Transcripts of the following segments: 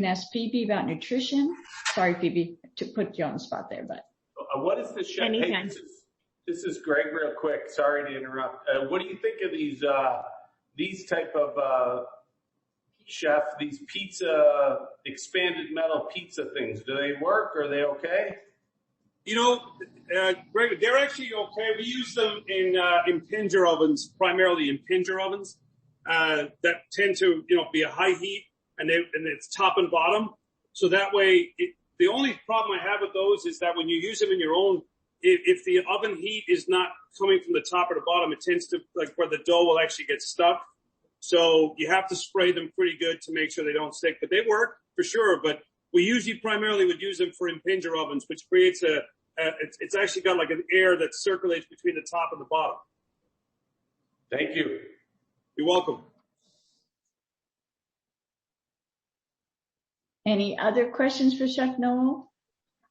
can ask Phoebe about nutrition. Sorry, Phoebe, to put you on the spot there, but. What is the chef? Hey, this is Greg real quick. Sorry to interrupt. What do you think of these type of chef, these pizza, expanded metal pizza things? Do they work? Are they okay? You know, Greg, they're actually okay. We use them in Impinger ovens, primarily Impinger ovens, that tend to, be a high heat and it's top and bottom. So that way, the only problem I have with those is that when you use them in your own, if the oven heat is not coming from the top or the bottom, it tends to, like, where the dough will actually get stuck. So you have to spray them pretty good to make sure they don't stick. But they work for sure. But we usually primarily would use them for Impinger ovens, which creates it's actually got like an air that circulates between the top and the bottom. Thank you. You're welcome. Any other questions for Chef Noel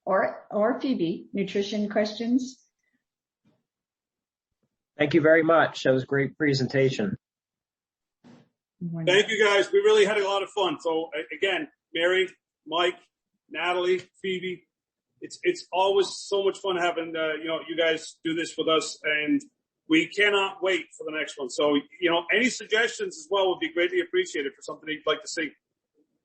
or Phoebe? Nutrition questions? Thank you very much. That was a great presentation. Thank you, guys. We really had a lot of fun. So again, Mary, Mike, Natalie, Phoebe, it's always so much fun having you guys do this with us, and we cannot wait for the next one. So any suggestions as well would be greatly appreciated for something you'd like to see.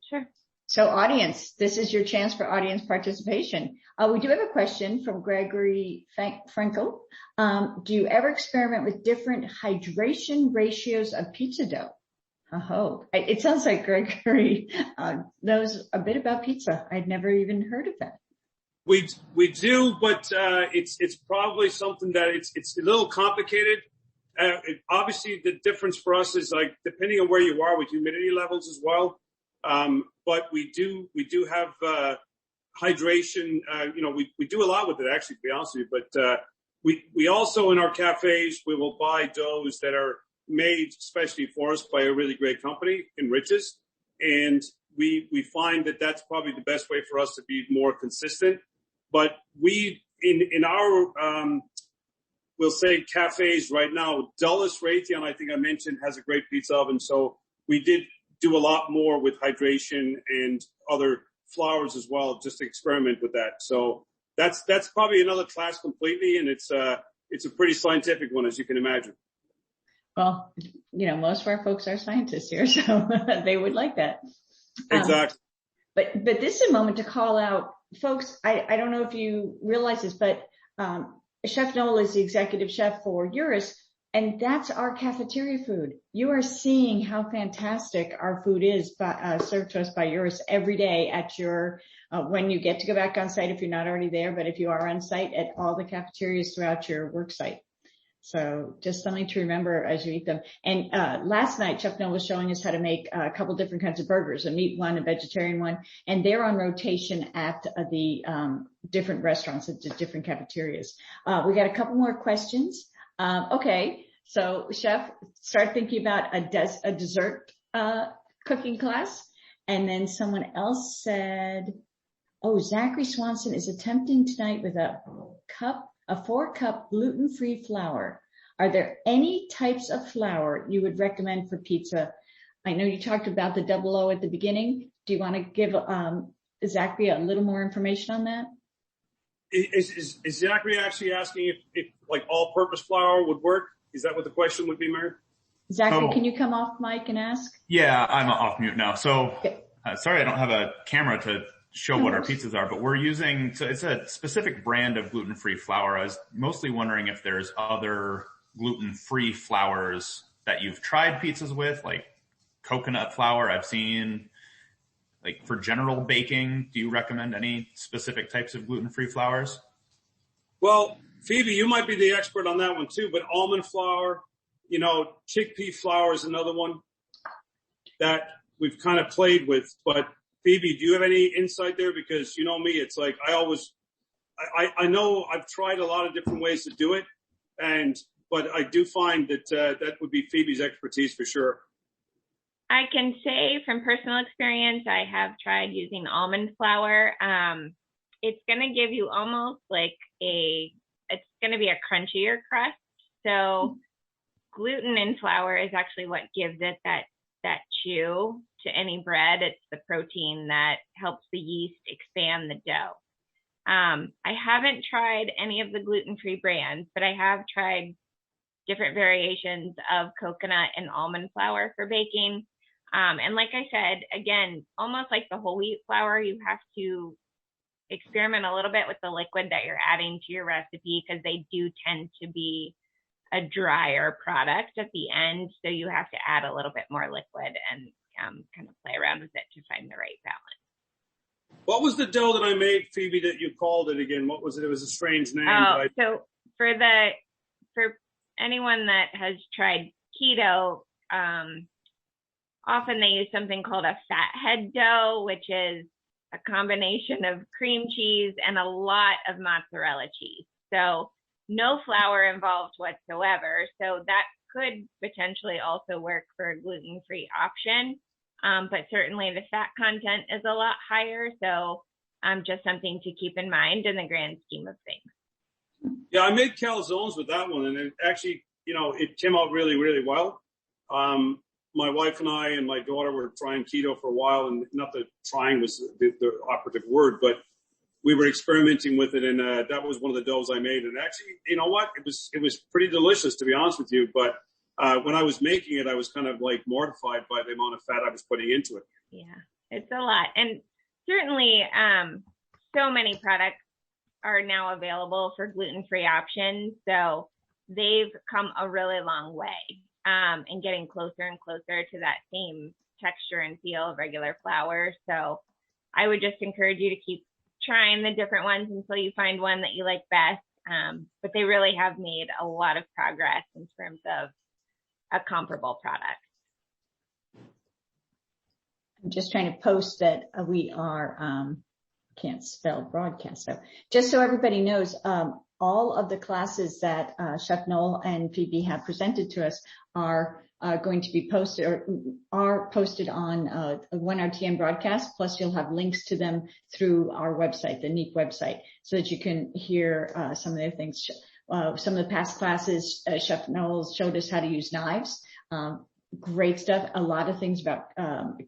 Sure. So audience, this is your chance for audience participation. We do have a question from Gregory Frankel. Do you ever experiment with different hydration ratios of pizza dough? Oh, it sounds like Gregory knows a bit about pizza. I'd never even heard of that. We do, but it's probably something that it's a little complicated. Obviously, the difference for us is, like, depending on where you are with humidity levels as well. But we do have hydration. We do a lot with it, actually, to be honest with you. But we also, in our cafes, we will buy doughs that are made especially for us by a really great company, Enriches, and we find that that's probably the best way for us to be more consistent. But we in our we'll say cafes right now, Dulles Raytheon, I think I mentioned, has a great pizza oven, so we did do a lot more with hydration and other flours as well, just to experiment with that. So that's probably another class completely, and it's a pretty scientific one, as you can imagine. Well, most of our folks are scientists here, so they would like that. Exactly. But this is a moment to call out, folks. I don't know if you realize this, but Chef Noel is the executive chef for Eurus, and that's our cafeteria food. You are seeing how fantastic our food is served to us by Eurus every day at your when you get to go back on site, if you're not already there, but if you are on site, at all the cafeterias throughout your work site. So just something to remember as you eat them. And last night, Chef Noel was showing us how to make a couple different kinds of burgers, a meat one, a vegetarian one, and they're on rotation at the different restaurants, at the different cafeterias. We got a couple more questions. Okay, so Chef, start thinking about a dessert cooking class. And then someone else said, Zachary Swanson is attempting tonight with a 4-cup gluten-free flour. Are there any types of flour you would recommend for pizza? I know you talked about the double O at the beginning. Do you want to give Zachary a little more information on that? Is Zachary actually asking if like all-purpose flour would work? Is that what the question would be, Mary? Zachary, can you come off mic and ask? Yeah, I'm off mute now. So sorry I don't have a camera to show what our pizzas are, but we're using, so it's a specific brand of gluten-free flour. I was mostly wondering if there's other gluten-free flours that you've tried pizzas with, like coconut flour I've seen. Like for general baking, do you recommend any specific types of gluten-free flours? Well, Phoebe, you might be the expert on that one too, but almond flour, chickpea flour is another one that we've kind of played with. But Phoebe, do you have any insight there? Because you know me, it's like I know I've tried a lot of different ways to do it, but I do find that that would be Phoebe's expertise for sure. I can say from personal experience, I have tried using almond flour. It's going to give you almost like it's going to be a crunchier crust. So gluten in flour is actually what gives it that that chew to any bread. It's the protein that helps the yeast expand the dough. I haven't tried any of the gluten-free brands, but I have tried different variations of coconut and almond flour for baking. And like I said, again, almost like the whole wheat flour, you have to experiment a little bit with the liquid that you're adding to your recipe, because they do tend to be a drier product at the end. So you have to add a little bit more liquid and kind of play around with it to find the right balance. What was the dough that I made, Phoebe, that you called it again? What was it? It was a strange name. So for anyone that has tried keto, often they use something called a fathead dough, which is a combination of cream cheese and a lot of mozzarella cheese. So no flour involved whatsoever. So that could potentially also work for a gluten-free option. But certainly the fat content is a lot higher. So just something to keep in mind in the grand scheme of things. Yeah, I made calzones with that one, and it actually, it came out really, really well. My wife and I and my daughter were trying keto for a while, and not that trying was the operative word, but we were experimenting with it, and that was one of the doughs I made. And actually, you know what? It was pretty delicious, to be honest with you. But when I was making it, I was kind of like mortified by the amount of fat I was putting into it. Yeah, it's a lot. And certainly so many products are now available for gluten-free options. So they've come a really long way in getting closer and closer to that same texture and feel of regular flour. So I would just encourage you to keep trying the different ones until you find one that you like best. But they really have made a lot of progress in terms of a comparable product. I'm just trying to post that we are, can't spell broadcast. So just so everybody knows, all of the classes that Chef Noel and Phoebe have presented to us are going to be posted or are posted on 1RTN broadcast. Plus you'll have links to them through our website, the NEEP website, so that you can hear some of the things. Some of the past classes, Chef Noel showed us how to use knives. Great stuff. A lot of things about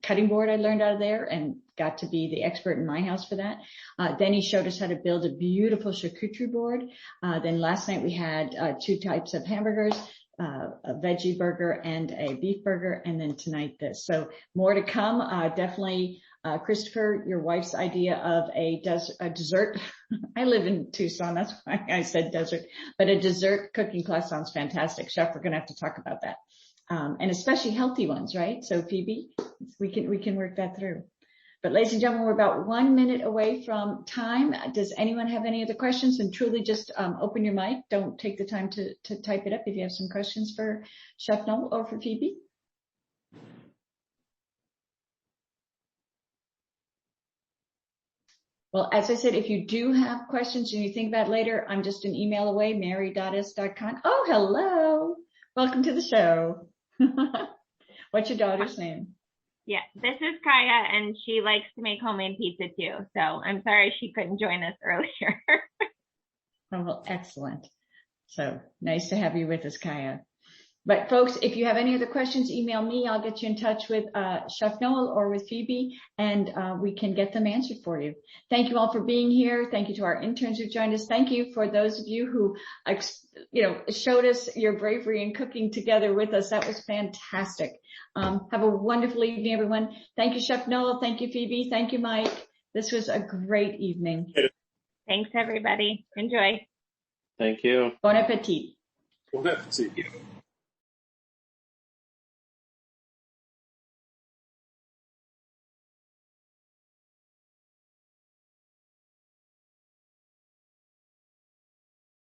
cutting board I learned out of there and got to be the expert in my house for that. Then he showed us how to build a beautiful charcuterie board. Then last night we had 2 types of hamburgers, a veggie burger and a beef burger. And then tonight this. So more to come. Definitely, Christopher, your wife's idea of a dessert. I live in Tucson. That's why I said desert, but a dessert cooking class sounds fantastic. Chef, we're going to have to talk about that. And especially healthy ones, right? So Phoebe, we can work that through. But ladies and gentlemen, we're about 1 minute away from time. Does anyone have any other questions? And truly just open your mic. Don't take the time to type it up if you have some questions for Chef Noel or for Phoebe. Well, as I said, if you do have questions and you think about it later, I'm just an email away, mary.s.con. Oh, hello. Welcome to the show. What's your daughter's name? Yeah, this is Kaya, and she likes to make homemade pizza too. So I'm sorry she couldn't join us earlier. Oh, well, excellent. So nice to have you with us, Kaya. But folks, if you have any other questions, email me. I'll get you in touch with Chef Noel or with Phoebe, and we can get them answered for you. Thank you all for being here. Thank you to our interns who joined us. Thank you for those of you who, showed us your bravery in cooking together with us. That was fantastic. Have a wonderful evening, everyone. Thank you, Chef Noel. Thank you, Phoebe. Thank you, Mike. This was a great evening. Thanks, everybody. Enjoy. Thank you. Bon appetit. Bon appetit.